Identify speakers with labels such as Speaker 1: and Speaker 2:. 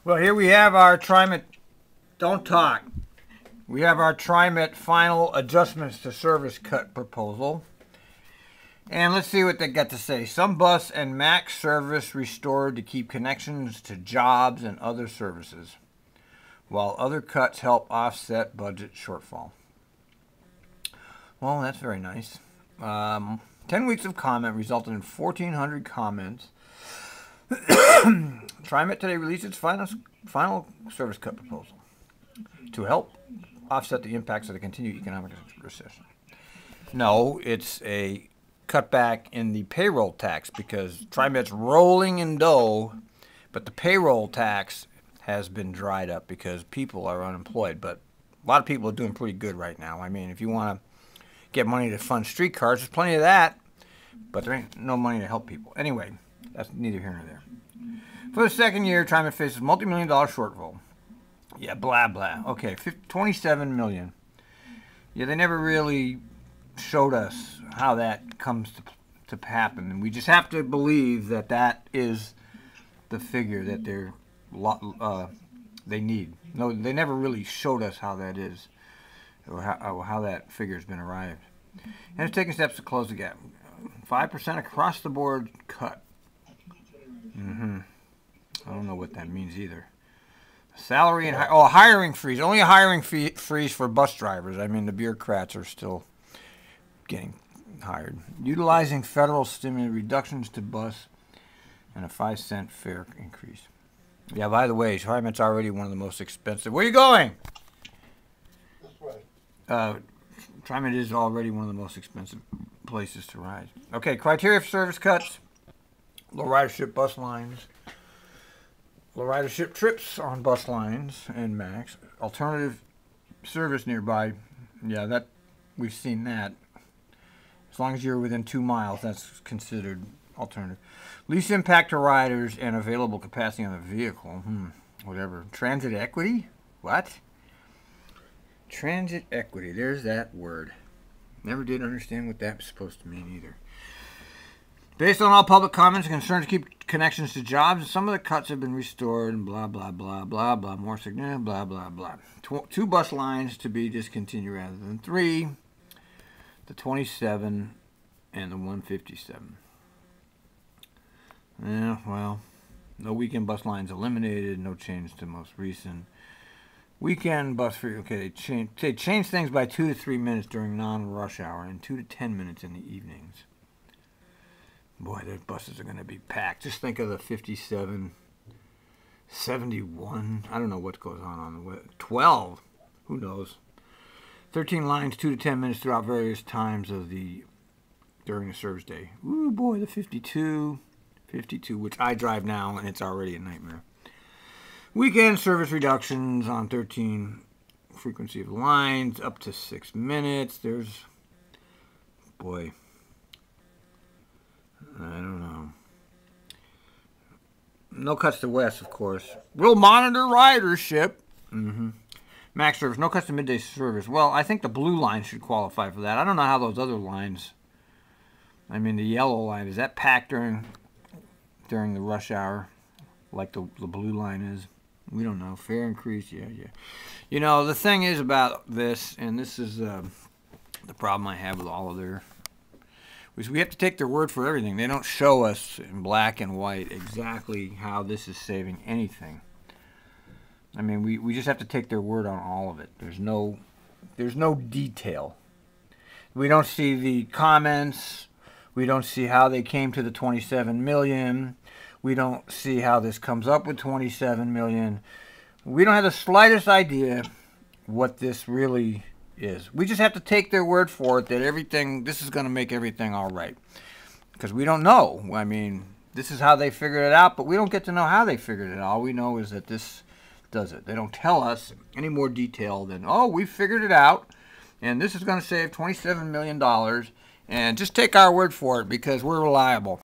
Speaker 1: Well, here we have our Trimet. Don't talk. We have our Trimet final adjustments to service cut proposal. And let's see what they got to say. Some bus and max service restored to keep connections to jobs and other services, while other cuts help offset budget shortfall. Well, that's very nice. 10 weeks of comment resulted in 1,400 comments. Trimet today released its final service cut proposal to help offset the impacts of the continued economic recession. No, it's a cutback in the payroll tax because Trimet's rolling in dough, but the payroll tax has been dried up because people are unemployed. But a lot of people are doing pretty good right now. I mean, if you want to get money to fund streetcars, there's plenty of that, but there ain't no money to help people. Anyway, that's neither here nor there. For the second year, Trimet faces multi-million-dollar shortfall. Yeah, blah, blah. Okay, $27 million. Yeah, they never really showed us how that comes to happen. And we just have to believe that that is the figure that they need. No, they never really showed us how that is, or how that figure has been arrived. And it's taking steps to close the gap. 5% across the board cut. I don't know what that means either. Salary and hiring freeze. Only a hiring freeze for bus drivers. I mean, the bureaucrats are still getting hired. Utilizing federal stimulus reductions to bus and a 5-cent fare increase. Yeah, by the way, Trimet's already one of the most expensive. Where are you going?
Speaker 2: This way.
Speaker 1: Trimet is already one of the most expensive places to ride. Okay, criteria for service cuts. Low ridership bus lines. Low ridership trips on bus lines and max. Alternative service nearby. Yeah, that we've seen that. As long as you're within 2 miles, that's considered alternative. Least impact to riders and available capacity on the vehicle. Whatever. Transit equity? What? Transit equity. There's that word. Never did understand what that was supposed to mean either. Based on all public comments and concerns to keep connections to jobs, some of the cuts have been restored and blah, blah, blah, blah, blah, more significant, blah, blah, blah. 2 bus lines to be discontinued rather than 3. The 27 and the 157. Yeah, well, no weekend bus lines eliminated, no change to most recent. Weekend bus free, okay, they changed things by 2 to 3 minutes during non-rush hour and 2 to 10 minutes in the evenings. Boy, their buses are going to be packed. Just think of the 57, 71. I don't know what goes on the way. 12. Who knows? 13 lines, 2 to 10 minutes throughout various times during the service day. Ooh, boy, the 52, which I drive now, and it's already a nightmare. Weekend service reductions on 13 frequency of lines, up to 6 minutes. There's, boy, I don't know. No cuts to west, of course. We'll monitor ridership. Max service. No cuts to midday service. Well, I think the blue line should qualify for that. I don't know how those other lines, I mean the yellow line, is that packed during the rush hour like the blue line is? We don't know. Fare increase, yeah. You know, the thing is about this, and this is the problem I have with all of their, is we have to take their word for everything. They don't show us in black and white exactly how this is saving anything. I mean, we just have to take their word on all of it. There's no detail. We don't see the comments. We don't see how they came to the 27 million. We don't see how this comes up with 27 million. We don't have the slightest idea what this really is. We just have to take their word for it that this is going to make everything all right. Because we don't know. I mean, this is how they figured it out, but we don't get to know how they figured it out. All we know is that this does it. They don't tell us any more detail than, oh, we figured it out, and this is going to save $27 million, and just take our word for it because we're reliable.